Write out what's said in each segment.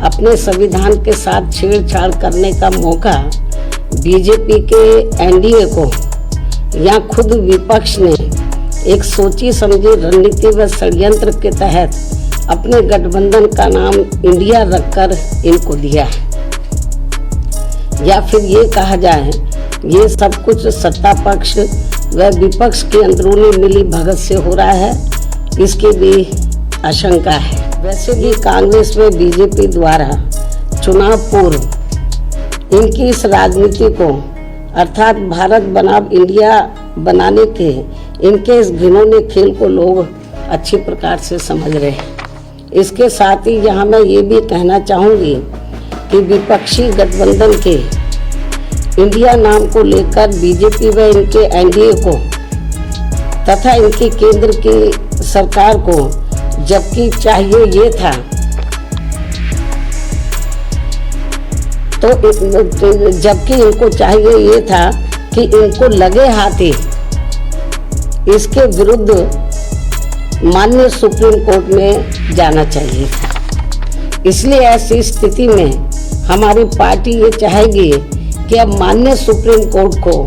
अपने संविधान के साथ छेड़छाड़ करने का मौका बीजेपी के एनडीए को या खुद विपक्ष ने एक सोची समझी रणनीति व षड्यंत्र के तहत अपने गठबंधन का नाम इंडिया रखकर इनको दिया है। या फिर ये कहा जाए ये सब कुछ सत्ता पक्ष व विपक्ष की अंदरूनी मिली भगत से हो रहा है, इसकी भी आशंका है। वैसे भी कांग्रेस में बीजेपी द्वारा चुनाव पूर्व इनकी इस राजनीति को अर्थात भारत बनाम इंडिया बनाने के इनके इस घिनौने खेल को लोग अच्छी प्रकार से समझ रहे हैं। इसके साथ ही यहाँ मैं ये भी कहना चाहूँगी कि विपक्षी गठबंधन के इंडिया नाम को लेकर बीजेपी व इनके एनडीए को तथा इनकी केंद्र की सरकार को जबकि चाहिए ये था जबकि इनको चाहिए ये था कि इनको लगे हाथी इसके विरुद्ध माननीय सुप्रीम कोर्ट में जाना चाहिए था। इसलिए ऐसी स्थिति में हमारी पार्टी ये चाहेगी कि अब माननीय सुप्रीम कोर्ट को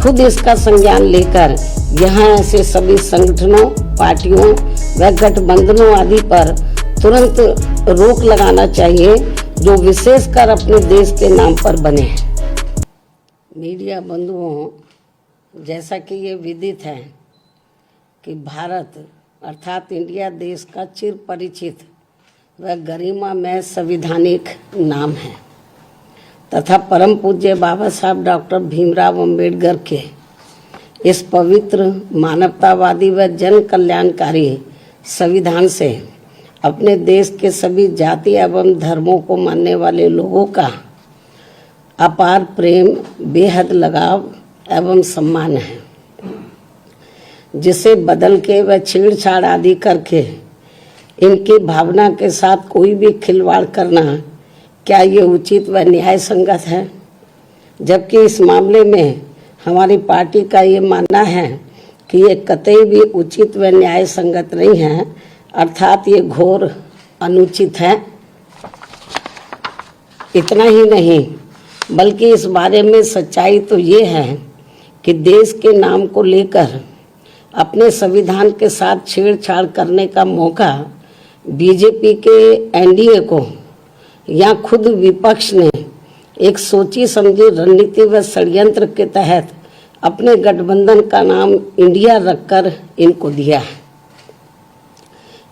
खुद इसका संज्ञान लेकर यहाँ ऐसे सभी संगठनों, पार्टियों व गठबंधनों आदि पर तुरंत रोक लगाना चाहिए जो विशेषकर अपने देश के नाम पर बने हैं। मीडिया बंधुओं, जैसा कि ये विदित है कि भारत अर्थात इंडिया देश का चिर परिचित व गरिमामय संवैधानिक नाम है तथा परम पूज्य बाबा साहब डॉक्टर भीमराव अंबेडकर के इस पवित्र मानवतावादी व जन कल्याणकारी संविधान से अपने देश के सभी जाति एवं धर्मों को मानने वाले लोगों का अपार प्रेम, बेहद लगाव एवं सम्मान है, जिसे बदल के व छेड़छाड़ आदि करके इनकी भावना के साथ कोई भी खिलवाड़ करना क्या ये उचित व न्याय संगत है। जबकि इस मामले में हमारी पार्टी का ये मानना है कि ये कतई भी उचित व न्याय संगत नहीं है, अर्थात ये घोर अनुचित है। इतना ही नहीं बल्कि इस बारे में सच्चाई तो ये है कि देश के नाम को लेकर अपने संविधान के साथ छेड़छाड़ करने का मौका बीजेपी के एनडीए को या खुद विपक्ष ने एक सोची समझी रणनीति व षड्यंत्र के तहत अपने गठबंधन का नाम इंडिया रखकर इनको दिया है।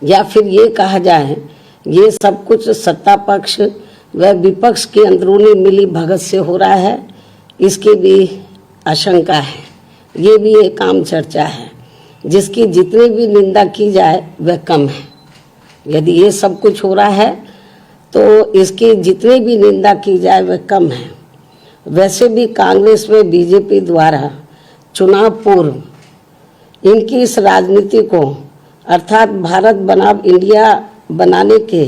या फिर ये कहा जाए ये सब कुछ सत्ता पक्ष व विपक्ष की अंदरूनी मिली भगत से हो रहा है, इसकी भी आशंका है। ये भी एक आम चर्चा है जिसकी जितनी भी निंदा की जाए वह कम है। यदि ये सब कुछ हो रहा है तो इसकी जितनी भी निंदा की जाए वह कम है। वैसे भी कांग्रेस में बीजेपी द्वारा चुनाव पूर्व इनकी इस राजनीति को अर्थात भारत बनाम इंडिया बनाने के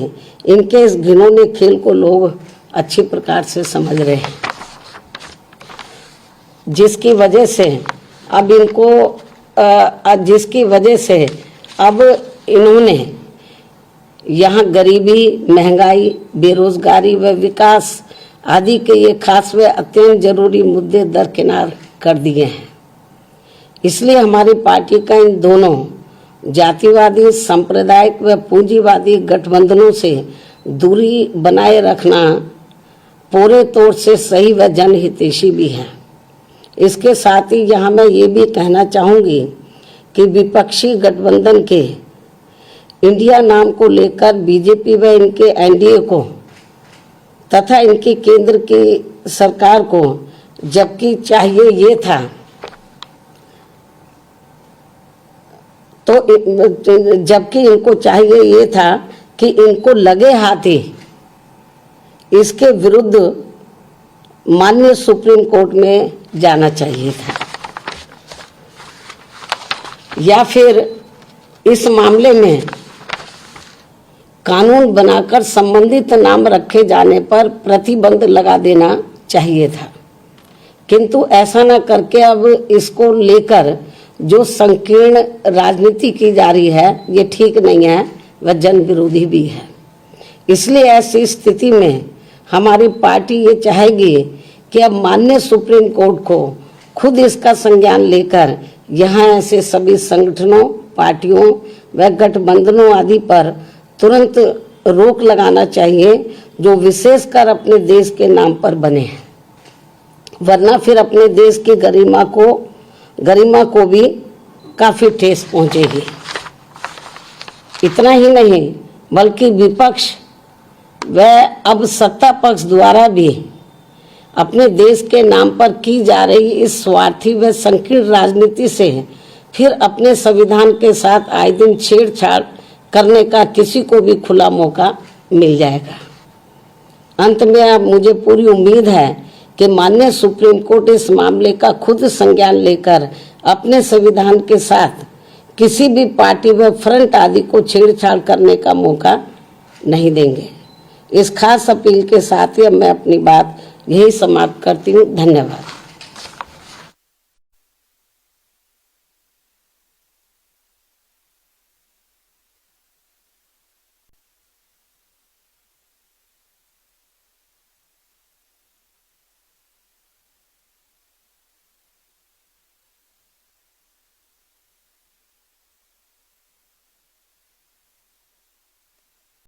इनके इस घिनौने खेल को लोग अच्छी प्रकार से समझ रहे हैं, जिसकी वजह से अब इन्होंने यहाँ गरीबी, महंगाई, बेरोजगारी व विकास आदि के ये खास व अत्यंत जरूरी मुद्दे दरकिनार कर दिए हैं। इसलिए हमारी पार्टी का इन दोनों जातिवादी, सांप्रदायिक व पूंजीवादी गठबंधनों से दूरी बनाए रखना पूरे तौर से सही व जनहितैषी भी है। इसके साथ ही यहाँ मैं ये भी कहना चाहूँगी कि विपक्षी गठबंधन के इंडिया नाम को लेकर बीजेपी व इनके एनडीए को तथा इनकी केंद्र की सरकार को जबकि चाहिए ये था जबकि इनको चाहिए ये था कि इनको लगे हाथी इसके विरुद्ध माननीय सुप्रीम कोर्ट में जाना चाहिए था। या फिर इस मामले में कानून बनाकर संबंधित नाम रखे जाने पर प्रतिबंध लगा देना चाहिए था, किंतु ऐसा न करके अब इसको लेकर जो संकीर्ण राजनीति की जा रही है ये ठीक नहीं है, वह जन विरोधी भी है। इसलिए ऐसी स्थिति में हमारी पार्टी ये चाहेगी कि अब माननीय सुप्रीम कोर्ट को खुद इसका संज्ञान लेकर यहाँ ऐसे सभी संगठनों, पार्टियों व गठबंधनों आदि पर तुरंत रोक लगाना चाहिए जो विशेषकर अपने देश के नाम पर बने हैं, वरना फिर अपने देश की गरिमा को भी काफी ठेस पहुंचेगी। इतना ही नहीं बल्कि विपक्ष व अब सत्ता पक्ष द्वारा भी अपने देश के नाम पर की जा रही इस स्वार्थी व संकीर्ण राजनीति से फिर अपने संविधान के साथ आए दिन छेड़छाड़ करने का किसी को भी खुला मौका मिल जाएगा। अंत में अब मुझे पूरी उम्मीद है कि माननीय सुप्रीम कोर्ट इस मामले का खुद संज्ञान लेकर अपने संविधान के साथ किसी भी पार्टी व फ्रंट आदि को छेड़छाड़ करने का मौका नहीं देंगे। इस खास अपील के साथ ही मैं अपनी बात यही समाप्त करती हूँ। धन्यवाद।